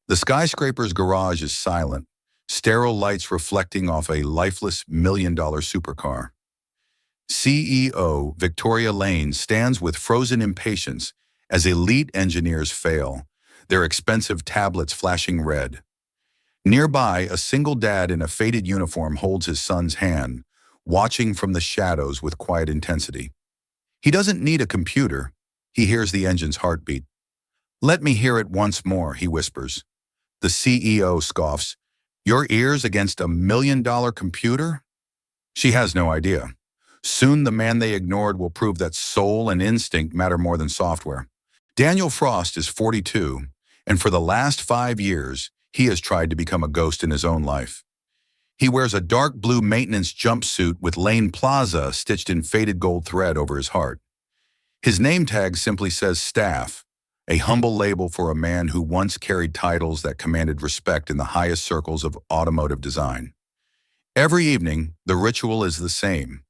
The skyscraper's garage is silent, sterile lights reflecting off a lifeless million-dollar supercar. CEO Victoria Lane stands with frozen impatience as elite engineers fail, their expensive tablets flashing red. Nearby, a single dad in a faded uniform holds his son's hand, watching from the shadows with quiet intensity. He doesn't need a computer. He hears the engine's heartbeat. "Let me hear it once more," he whispers. The CEO scoffs. "Your ears against $1 million computer?" She has no idea. Soon the man they ignored will prove that soul and instinct matter more than software. Daniel Frost is 42, and for the last 5 years, he has tried to become a ghost in his own life. He wears a dark blue maintenance jumpsuit with Lane Plaza stitched in faded gold thread over his heart. His name tag simply says staff, a humble label for a man who once carried titles that commanded respect in the highest circles of automotive design. Every evening, the ritual is the same.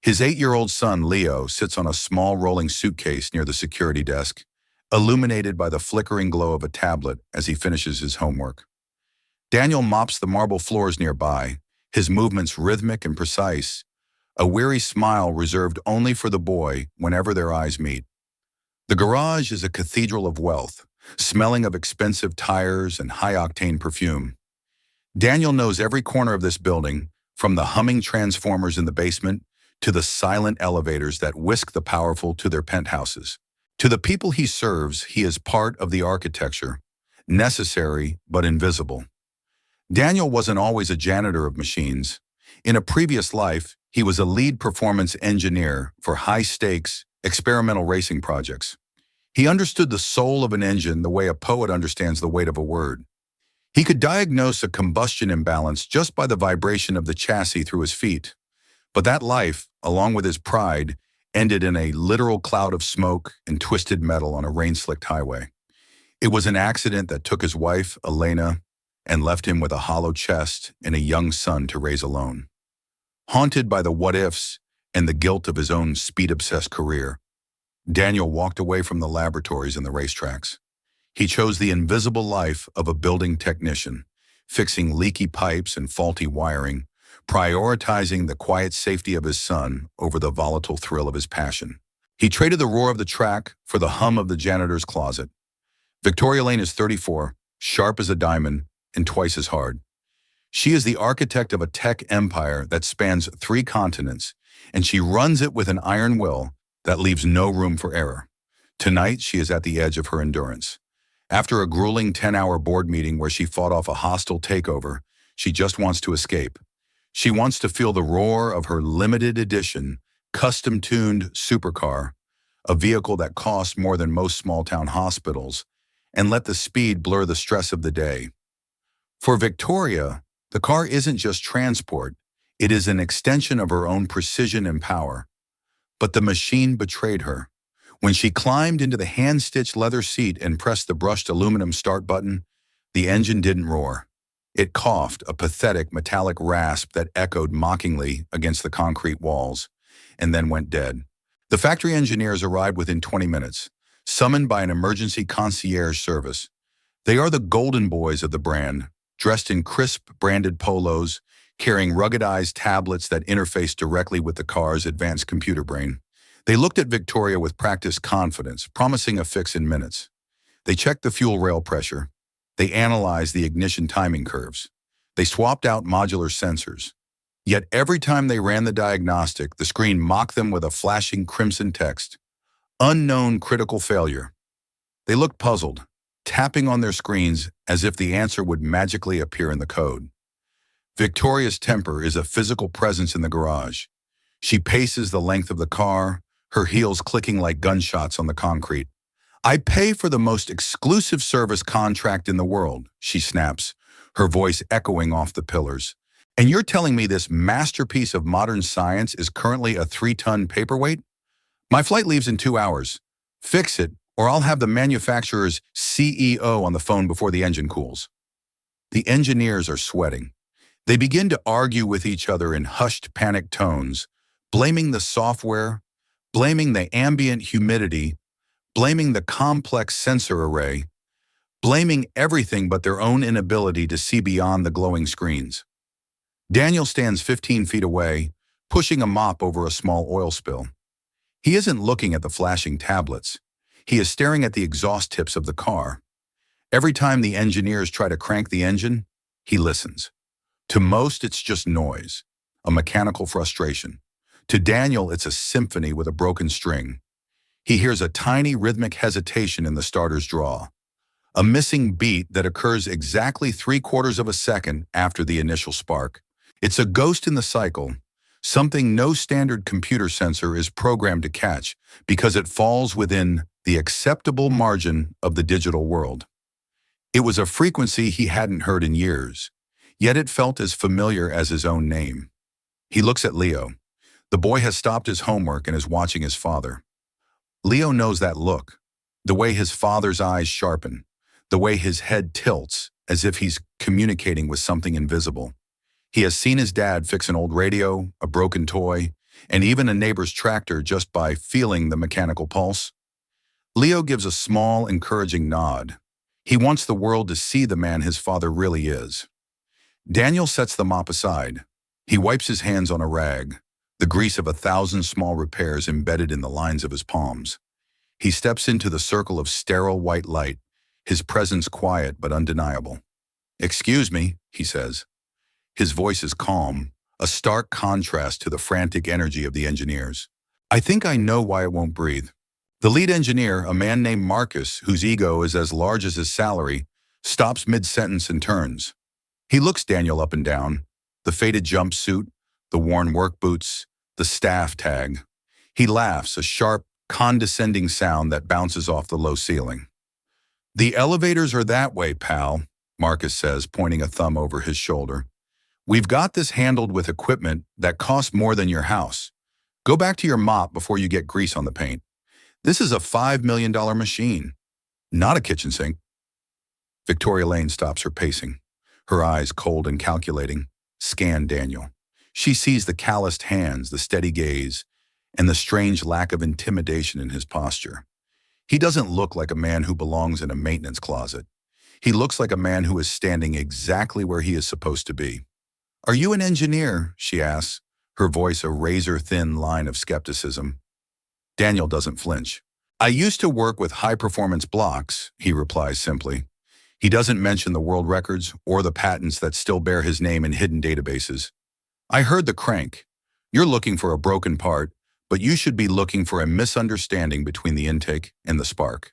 His 8-year-old son, Leo, sits on a small rolling suitcase near the security desk, illuminated by the flickering glow of a tablet as he finishes his homework. Daniel mops the marble floors nearby, his movements rhythmic and precise, a weary smile reserved only for the boy whenever their eyes meet. The garage is a cathedral of wealth, smelling of expensive tires and high-octane perfume. Daniel knows every corner of this building, from the humming transformers in the basement to the silent elevators that whisk the powerful to their penthouses. To the people he serves, he is part of the architecture, necessary but invisible. Daniel wasn't always a janitor of machines. In a previous life, he was a lead performance engineer for high-stakes, experimental racing projects. He understood the soul of an engine the way a poet understands the weight of a word. He could diagnose a combustion imbalance just by the vibration of the chassis through his feet. But that life, along with his pride, ended in a literal cloud of smoke and twisted metal on a rain-slicked highway. It was an accident that took his wife, Elena, and left him with a hollow chest and a young son to raise alone. Haunted by the what-ifs and the guilt of his own speed-obsessed career, Daniel walked away from the laboratories and the racetracks. He chose the invisible life of a building technician, fixing leaky pipes and faulty wiring, prioritizing the quiet safety of his son over the volatile thrill of his passion. He traded the roar of the track for the hum of the janitor's closet. Victoria Lane is 34, sharp as a diamond, and twice as hard. She is the architect of a tech empire that spans 3 continents, and she runs it with an iron will that leaves no room for error. Tonight, she is at the edge of her endurance. After a grueling 10-hour board meeting where she fought off a hostile takeover, she just wants to escape. She wants to feel the roar of her limited edition, custom-tuned supercar, a vehicle that costs more than most small-town hospitals, and let the speed blur the stress of the day. For Victoria, the car isn't just transport, it is an extension of her own precision and power. But the machine betrayed her. When she climbed into the hand-stitched leather seat and pressed the brushed aluminum start button, the engine didn't roar. It coughed, a pathetic metallic rasp that echoed mockingly against the concrete walls, and then went dead. The factory engineers arrived within 20 minutes, summoned by an emergency concierge service. They are the golden boys of the brand, dressed in crisp branded polos, carrying ruggedized tablets that interface directly with the car's advanced computer brain. They looked at Victoria with practiced confidence, promising a fix in minutes. They checked the fuel rail pressure. They analyzed the ignition timing curves. They swapped out modular sensors. Yet every time they ran the diagnostic, the screen mocked them with a flashing crimson text, "Unknown critical failure." They looked puzzled, tapping on their screens as if the answer would magically appear in the code. Victoria's temper is a physical presence in the garage. She paces the length of the car, her heels clicking like gunshots on the concrete. "I pay for the most exclusive service contract in the world," she snaps, her voice echoing off the pillars. "And you're telling me this masterpiece of modern science is currently a 3-ton paperweight? My flight leaves in 2 hours. Fix it, or I'll have the manufacturer's CEO on the phone before the engine cools." The engineers are sweating. They begin to argue with each other in hushed, panicked tones, blaming the software, blaming the ambient humidity, blaming the complex sensor array, blaming everything but their own inability to see beyond the glowing screens. Daniel stands 15 feet away, pushing a mop over a small oil spill. He isn't looking at the flashing tablets. He is staring at the exhaust tips of the car. Every time the engineers try to crank the engine, he listens. To most, it's just noise, a mechanical frustration. To Daniel, it's a symphony with a broken string. He hears a tiny rhythmic hesitation in the starter's draw, a missing beat that occurs exactly 3/4 of a second after the initial spark. It's a ghost in the cycle, something no standard computer sensor is programmed to catch because it falls within the acceptable margin of the digital world. It was a frequency he hadn't heard in years, yet it felt as familiar as his own name. He looks at Leo. The boy has stopped his homework and is watching his father. Leo knows that look, the way his father's eyes sharpen, the way his head tilts as if he's communicating with something invisible. He has seen his dad fix an old radio, a broken toy, and even a neighbor's tractor just by feeling the mechanical pulse. Leo gives a small, encouraging nod. He wants the world to see the man his father really is. Daniel sets the mop aside. He wipes his hands on a rag, the grease of 1,000 small repairs embedded in the lines of his palms. He steps into the circle of sterile white light, his presence quiet but undeniable. "Excuse me," he says. His voice is calm, a stark contrast to the frantic energy of the engineers. "I think I know why it won't breathe." The lead engineer, a man named Marcus, whose ego is as large as his salary, stops mid-sentence and turns. He looks Daniel up and down, the faded jumpsuit, the worn work boots, the staff tag. He laughs, a sharp, condescending sound that bounces off the low ceiling. "The elevators are that way, pal," Marcus says, pointing a thumb over his shoulder. "We've got this handled with equipment that costs more than your house. Go back to your mop before you get grease on the paint. This is a $5 million machine, not a kitchen sink." Victoria Lane stops her pacing, her eyes cold and calculating, scan Daniel. She sees the calloused hands, the steady gaze, and the strange lack of intimidation in his posture. He doesn't look like a man who belongs in a maintenance closet. He looks like a man who is standing exactly where he is supposed to be. "Are you an engineer?" she asks, her voice a razor-thin line of skepticism. Daniel doesn't flinch. "I used to work with high-performance blocks," he replies simply. He doesn't mention the world records or the patents that still bear his name in hidden databases. "I heard the crank. You're looking for a broken part, but you should be looking for a misunderstanding between the intake and the spark."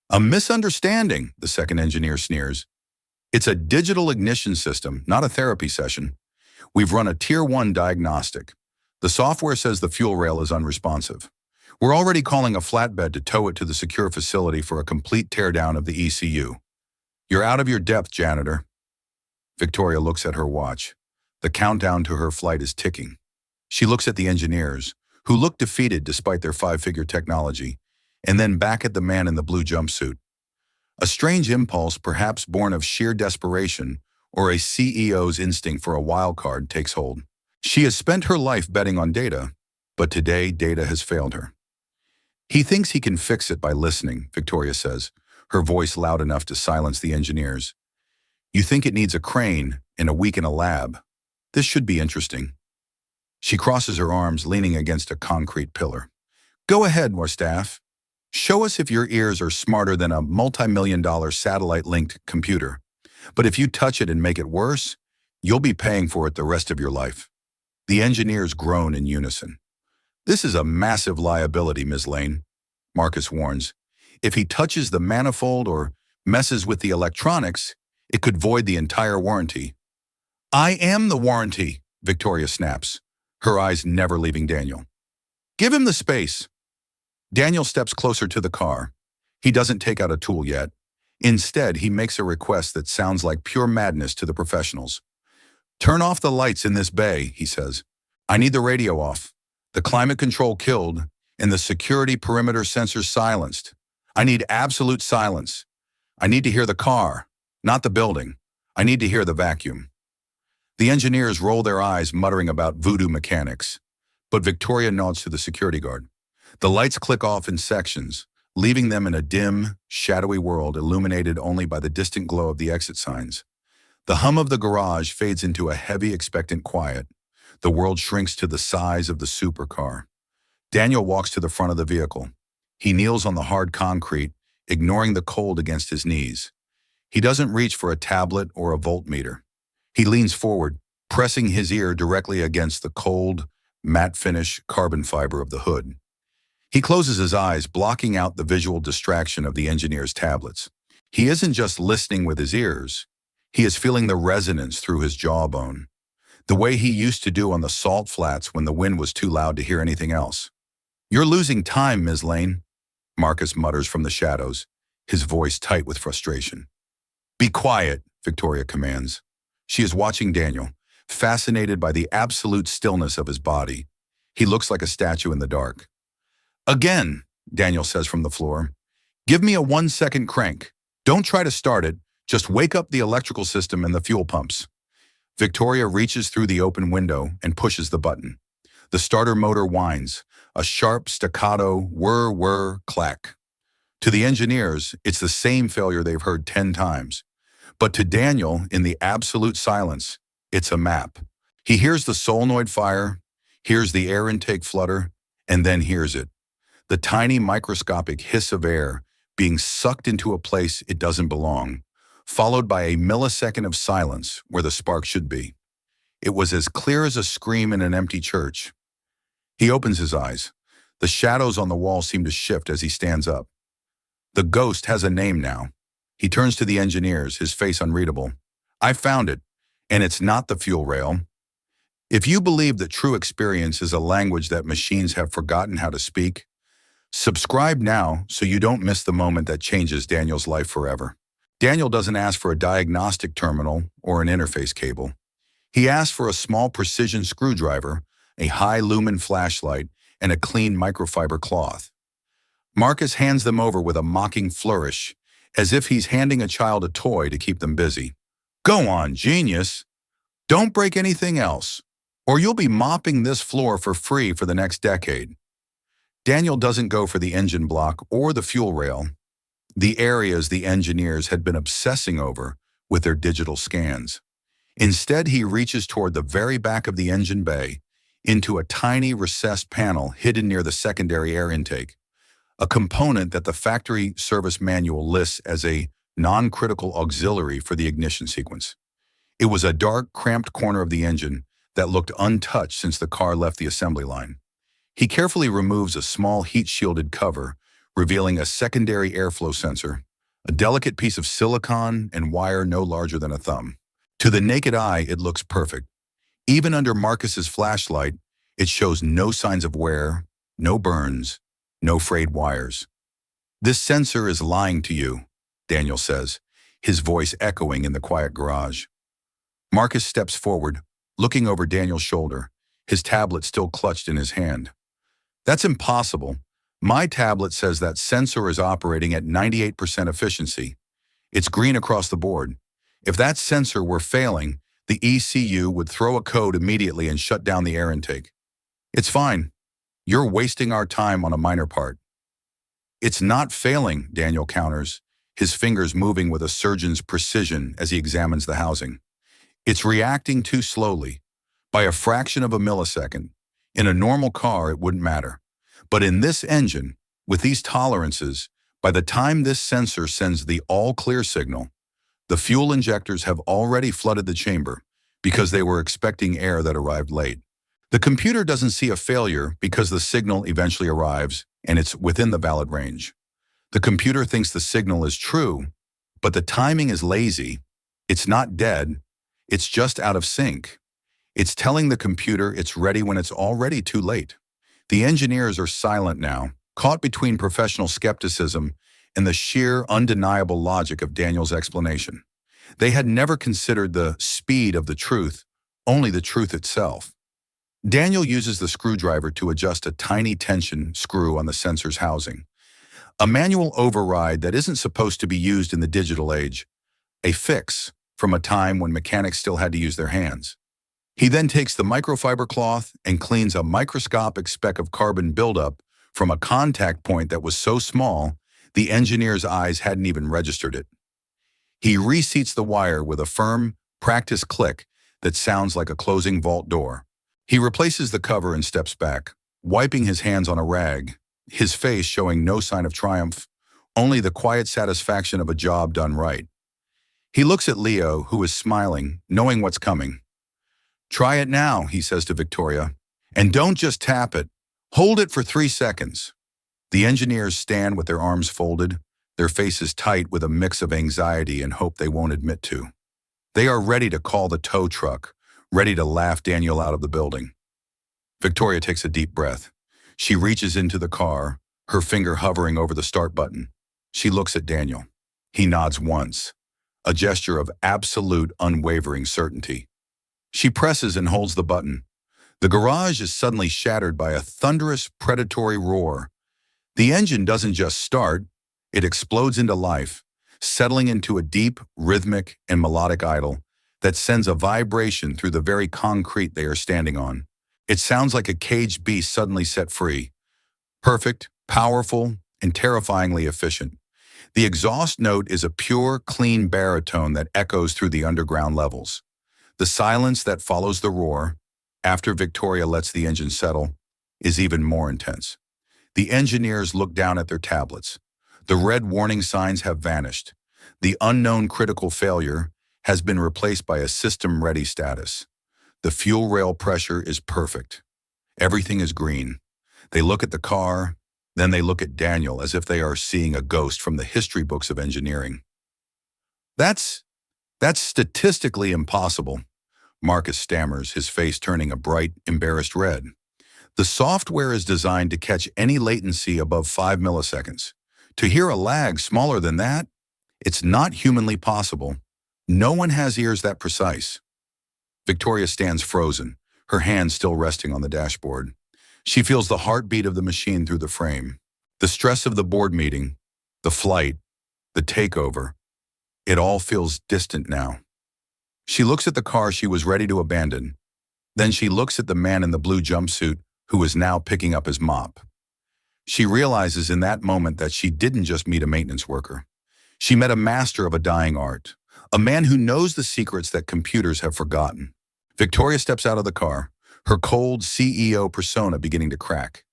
"A misunderstanding," the second engineer sneers. "It's a digital ignition system, not a therapy session. We've run a Tier 1 diagnostic. The software says the fuel rail is unresponsive. We're already calling a flatbed to tow it to the secure facility for a complete teardown of the ECU. You're out of your depth, janitor." Victoria looks at her watch. The countdown to her flight is ticking. She looks at the engineers, who look defeated despite their 5-figure technology, and then back at the man in the blue jumpsuit. A strange impulse, perhaps born of sheer desperation or a CEO's instinct for a wild card, takes hold. She has spent her life betting on data, but today data has failed her. "He thinks he can fix it by listening," Victoria says, her voice loud enough to silence the engineers. "You think it needs a crane and a week in a lab. This should be interesting." She crosses her arms, leaning against a concrete pillar. "Go ahead, more staff. Show us if your ears are smarter than a multi-million-dollar satellite-linked computer. But if you touch it and make it worse, you'll be paying for it the rest of your life." The engineers groan in unison. "This is a massive liability, Ms. Lane," Marcus warns. "If he touches the manifold or messes with the electronics, it could void the entire warranty." "I am the warranty," Victoria snaps, her eyes never leaving Daniel. "Give him the space." Daniel steps closer to the car. He doesn't take out a tool yet. Instead, he makes a request that sounds like pure madness to the professionals. "Turn off the lights in this bay," he says. "I need the radio off, the climate control killed, and the security perimeter sensors silenced. I need absolute silence. I need to hear the car, not the building. I need to hear the vacuum." The engineers roll their eyes, muttering about voodoo mechanics. But Victoria nods to the security guard. The lights click off in sections, leaving them in a dim, shadowy world illuminated only by the distant glow of the exit signs. The hum of the garage fades into a heavy, expectant quiet. The world shrinks to the size of the supercar. Daniel walks to the front of the vehicle. He kneels on the hard concrete, ignoring the cold against his knees. He doesn't reach for a tablet or a voltmeter. He leans forward, pressing his ear directly against the cold, matte finish carbon fiber of the hood. He closes his eyes, blocking out the visual distraction of the engineer's tablets. He isn't just listening with his ears. He is feeling the resonance through his jawbone, the way he used to do on the salt flats when the wind was too loud to hear anything else. "You're losing time, Ms. Lane," Marcus mutters from the shadows, his voice tight with frustration. "Be quiet," Victoria commands. She is watching Daniel, fascinated by the absolute stillness of his body. He looks like a statue in the dark. "Again," Daniel says from the floor. "Give me a 1-second crank. Don't try to start it. Just wake up the electrical system and the fuel pumps." Victoria reaches through the open window and pushes the button. The starter motor whines, a sharp staccato whir-whir clack. To the engineers, it's the same failure they've heard 10 times. But to Daniel, in the absolute silence, it's a map. He hears the solenoid fire, hears the air intake flutter, and then hears it. The tiny microscopic hiss of air being sucked into a place it doesn't belong, followed by a millisecond of silence where the spark should be. It was as clear as a scream in an empty church. He opens his eyes. The shadows on the wall seem to shift as he stands up. The ghost has a name now. He turns to the engineers, his face unreadable. "I found it, and it's not the fuel rail. If you believe that true experience is a language that machines have forgotten how to speak, subscribe now so you don't miss the moment that changes Daniel's life forever." Daniel doesn't ask for a diagnostic terminal or an interface cable. He asks for a small precision screwdriver, a high-lumen flashlight, and a clean microfiber cloth. Marcus hands them over with a mocking flourish, as if he's handing a child a toy to keep them busy. "Go on, genius! Don't break anything else, or you'll be mopping this floor for free for the next decade." Daniel doesn't go for the engine block or the fuel rail, the areas the engineers had been obsessing over with their digital scans. Instead, he reaches toward the very back of the engine bay, into a tiny recessed panel hidden near the secondary air intake, a component that the factory service manual lists as a non-critical auxiliary for the ignition sequence. It was a dark, cramped corner of the engine that looked untouched since the car left the assembly line. He carefully removes a small heat-shielded cover, revealing a secondary airflow sensor, a delicate piece of silicon and wire no larger than a thumb. To the naked eye, it looks perfect. Even under Marcus's flashlight, it shows no signs of wear, no burns, no frayed wires. "This sensor is lying to you," Daniel says, his voice echoing in the quiet garage. Marcus steps forward, looking over Daniel's shoulder, his tablet still clutched in his hand. "That's impossible. My tablet says that sensor is operating at 98% efficiency. It's green across the board. If that sensor were failing, the ECU would throw a code immediately and shut down the air intake." "It's fine. You're wasting our time on a minor part." "It's not failing," Daniel counters, his fingers moving with a surgeon's precision as he examines the housing. "It's reacting too slowly, by a fraction of a millisecond. In a normal car, it wouldn't matter. But in this engine, with these tolerances, by the time this sensor sends the all-clear signal, the fuel injectors have already flooded the chamber because they were expecting air that arrived late. The computer doesn't see a failure because the signal eventually arrives and it's within the valid range. The computer thinks the signal is true, but the timing is lazy. It's not dead. It's just out of sync. It's telling the computer it's ready when it's already too late." The engineers are silent now, caught between professional skepticism and the sheer, undeniable logic of Daniel's explanation. They had never considered the speed of the truth, only the truth itself. Daniel uses the screwdriver to adjust a tiny tension screw on the sensor's housing, a manual override that isn't supposed to be used in the digital age, a fix from a time when mechanics still had to use their hands. He then takes the microfiber cloth and cleans a microscopic speck of carbon buildup from a contact point that was so small The engineer's eyes hadn't even registered it. He reseats the wire with a firm, practiced click that sounds like a closing vault door. He replaces the cover and steps back, wiping his hands on a rag, his face showing no sign of triumph, only the quiet satisfaction of a job done right. He looks at Leo, who is smiling, knowing what's coming. "Try it now," he says to Victoria. "And don't just tap it. Hold it for 3 seconds." The engineers stand with their arms folded, their faces tight with a mix of anxiety and hope they won't admit to. They are ready to call the tow truck, ready to laugh Daniel out of the building. Victoria takes a deep breath. She reaches into the car, her finger hovering over the start button. She looks at Daniel. He nods once, a gesture of absolute, unwavering certainty. She presses and holds the button. The garage is suddenly shattered by a thunderous, predatory roar. The engine doesn't just start, it explodes into life, settling into a deep, rhythmic, and melodic idle that sends a vibration through the very concrete they are standing on. It sounds like a caged beast suddenly set free. Perfect, powerful, and terrifyingly efficient. The exhaust note is a pure, clean baritone that echoes through the underground levels. The silence that follows the roar, after Victoria lets the engine settle, is even more intense. The engineers look down at their tablets. The red warning signs have vanished. The unknown critical failure has been replaced by a system-ready status. The fuel rail pressure is perfect. Everything is green. They look at the car, then they look at Daniel as if they are seeing a ghost from the history books of engineering. That's statistically impossible," Marcus stammers, his face turning a bright, embarrassed red. "The software is designed to catch any latency above 5 milliseconds. To hear a lag smaller than that, it's not humanly possible. No one has ears that precise." Victoria stands frozen, her hands still resting on the dashboard. She feels the heartbeat of the machine through the frame. The stress of the board meeting, the flight, the takeover, it all feels distant now. She looks at the car she was ready to abandon. Then she looks at the man in the blue jumpsuit who is now picking up his mop. She realizes in that moment that she didn't just meet a maintenance worker. She met a master of a dying art, a man who knows the secrets that computers have forgotten. Victoria steps out of the car, her cold CEO persona beginning to crack.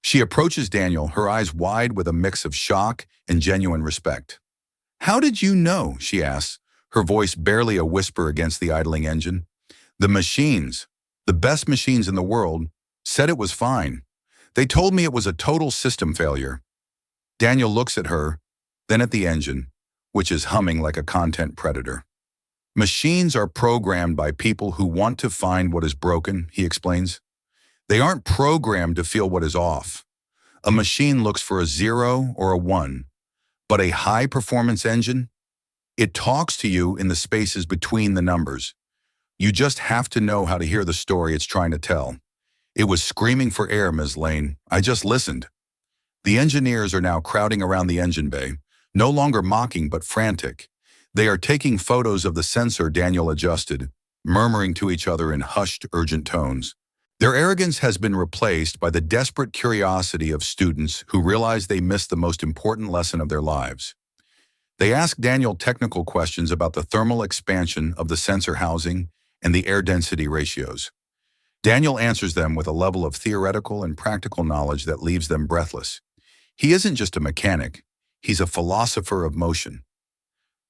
She approaches Daniel, her eyes wide with a mix of shock and genuine respect. "How did you know?" she asks, her voice barely a whisper against the idling engine. "The machines, the best machines in the world, said it was fine. They told me it was a total system failure." Daniel looks at her, then at the engine, which is humming like a content predator. "Machines are programmed by people who want to find what is broken," he explains. "They aren't programmed to feel what is off. A machine looks for a 0 or a 1, but a high-performance engine, it talks to you in the spaces between the numbers. You just have to know how to hear the story it's trying to tell. It was screaming for air, Ms. Lane. I just listened." The engineers are now crowding around the engine bay, no longer mocking but frantic. They are taking photos of the sensor Daniel adjusted, murmuring to each other in hushed, urgent tones. Their arrogance has been replaced by the desperate curiosity of students who realize they missed the most important lesson of their lives. They ask Daniel technical questions about the thermal expansion of the sensor housing and the air density ratios. Daniel answers them with a level of theoretical and practical knowledge that leaves them breathless. He isn't just a mechanic, he's a philosopher of motion.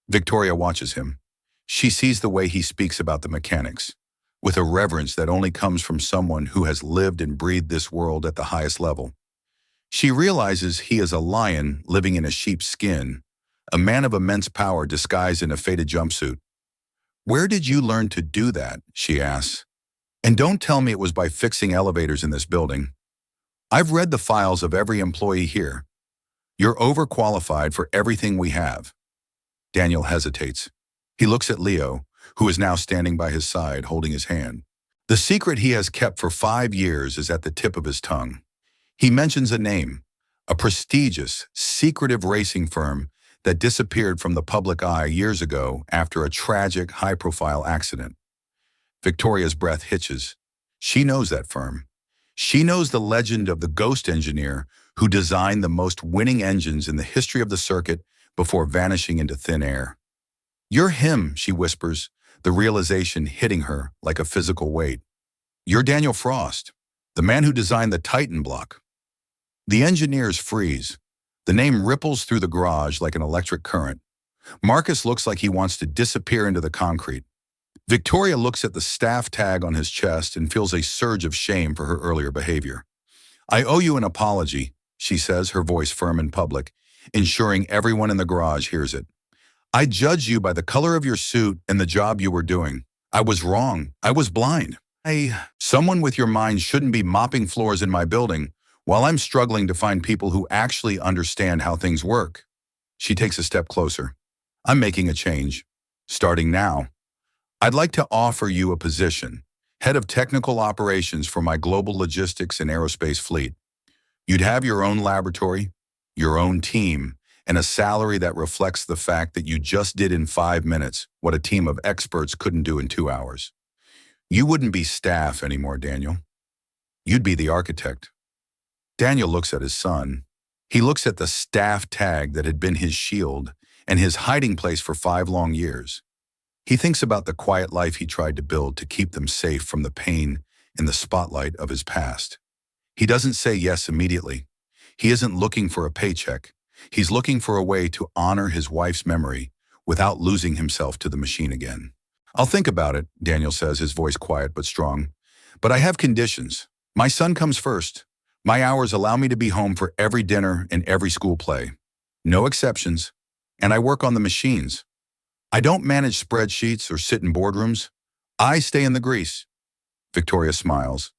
Victoria watches him. She sees the way he speaks about the mechanics, with a reverence that only comes from someone who has lived and breathed this world at the highest level. She realizes he is a lion living in a sheep's skin, a man of immense power disguised in a faded jumpsuit. "Where did you learn to do that?" she asks. "And don't tell me it was by fixing elevators in this building. I've read the files of every employee here. You're overqualified for everything we have." Daniel hesitates. He looks at Leo, who is now standing by his side, holding his hand. The secret he has kept for 5 years is at the tip of his tongue. He mentions a name, a prestigious, secretive racing firm that disappeared from the public eye years ago after a tragic, high-profile accident. Victoria's breath hitches. She knows that firm. She knows the legend of the ghost engineer who designed the most winning engines in the history of the circuit before vanishing into thin air. "You're him," she whispers, the realization hitting her like a physical weight. "You're Daniel Frost, the man who designed the Titan block." The engineers freeze. The name ripples through the garage like an electric current. Marcus looks like he wants to disappear into the concrete. Victoria looks at the staff tag on his chest and feels a surge of shame for her earlier behavior. "I owe you an apology," she says, her voice firm in public, ensuring everyone in the garage hears it. "I judged you by the color of your suit and the job you were doing. I was wrong. I was blind. Someone with your mind shouldn't be mopping floors in my building while I'm struggling to find people who actually understand how things work." She takes a step closer. "I'm making a change. Starting now. I'd like to offer you a position, head of technical operations for my global logistics and aerospace fleet. You'd have your own laboratory, your own team, and a salary that reflects the fact that you just did in 5 minutes what a team of experts couldn't do in 2 hours. You wouldn't be staff anymore, Daniel. You'd be the architect." Daniel looks at his son. He looks at the staff tag that had been his shield and his hiding place for 5 long years. He thinks about the quiet life he tried to build to keep them safe from the pain and the spotlight of his past. He doesn't say yes immediately. He isn't looking for a paycheck. He's looking for a way to honor his wife's memory without losing himself to the machine again. "I'll think about it," Daniel says, his voice quiet but strong. "But I have conditions. My son comes first. My hours allow me to be home for every dinner and every school play. No exceptions. And I work on the machines. I don't manage spreadsheets or sit in boardrooms. I stay in the grease." Victoria smiles.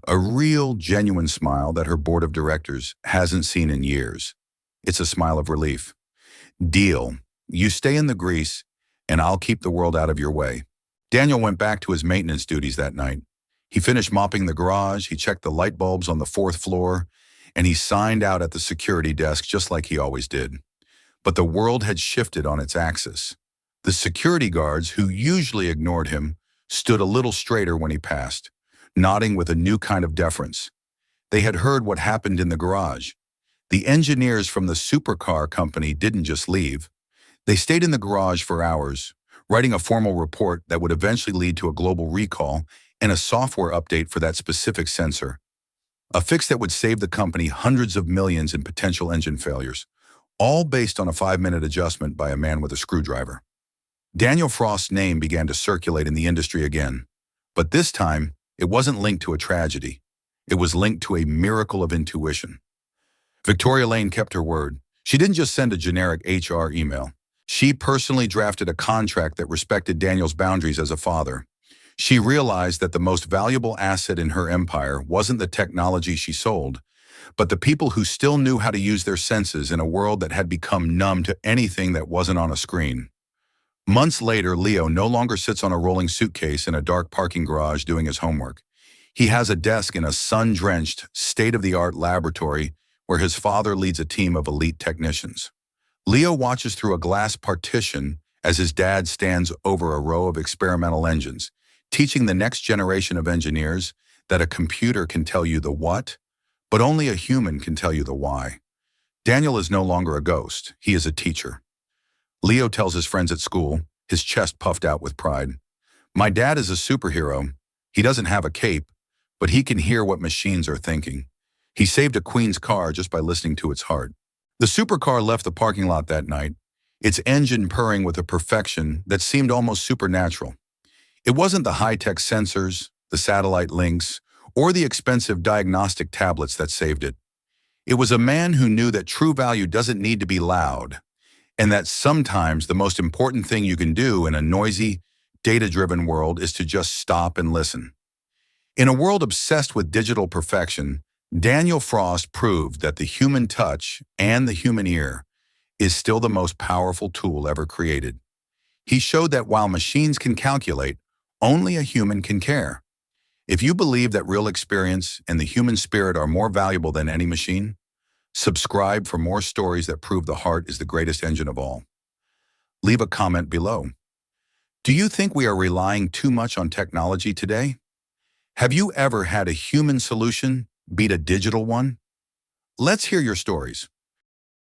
A real, genuine smile that her board of directors hasn't seen in years. It's a smile of relief. "Deal. You stay in the grease, and I'll keep the world out of your way." Daniel went back to his maintenance duties that night. He finished mopping the garage, he checked the light bulbs on the 4th floor, and he signed out at the security desk just like he always did. But the world had shifted on its axis. The security guards, who usually ignored him, stood a little straighter when he passed, nodding with a new kind of deference. They had heard what happened in the garage. The engineers from the Supercar company didn't just leave. They stayed in the garage for hours, writing a formal report that would eventually lead to a global recall and a software update for that specific sensor. A fix that would save the company hundreds of millions in potential engine failures, all based on a 5-minute adjustment by a man with a screwdriver. Daniel Frost's name began to circulate in the industry again, but this time it wasn't linked to a tragedy. It was linked to a miracle of intuition. Victoria Lane kept her word. She didn't just send a generic HR email. She personally drafted a contract that respected Daniel's boundaries as a father. She realized that the most valuable asset in her empire wasn't the technology she sold, but the people who still knew how to use their senses in a world that had become numb to anything that wasn't on a screen. Months later, Leo no longer sits on a rolling suitcase in a dark parking garage doing his homework. He has a desk in a sun-drenched, state-of-the-art laboratory where his father leads a team of elite technicians. Leo watches through a glass partition as his dad stands over a row of experimental engines, teaching the next generation of engineers that a computer can tell you the what, but only a human can tell you the why. Daniel is no longer a ghost. He is a teacher. Leo tells his friends at school, his chest puffed out with pride. "My dad is a superhero. He doesn't have a cape, but he can hear what machines are thinking. He saved a queen's car just by listening to its heart." The supercar left the parking lot that night, its engine purring with a perfection that seemed almost supernatural. It wasn't the high-tech sensors, the satellite links, or the expensive diagnostic tablets that saved it. It was a man who knew that true value doesn't need to be loud, and that sometimes the most important thing you can do in a noisy, data-driven world is to just stop and listen. In a world obsessed with digital perfection, Daniel Frost proved that the human touch and the human ear is still the most powerful tool ever created. He showed that while machines can calculate, only a human can care. If you believe that real experience and the human spirit are more valuable than any machine, subscribe for more stories that prove the heart is the greatest engine of all. Leave a comment below. Do you think we are relying too much on technology today? Have you ever had a human solution beat a digital one? Let's hear your stories.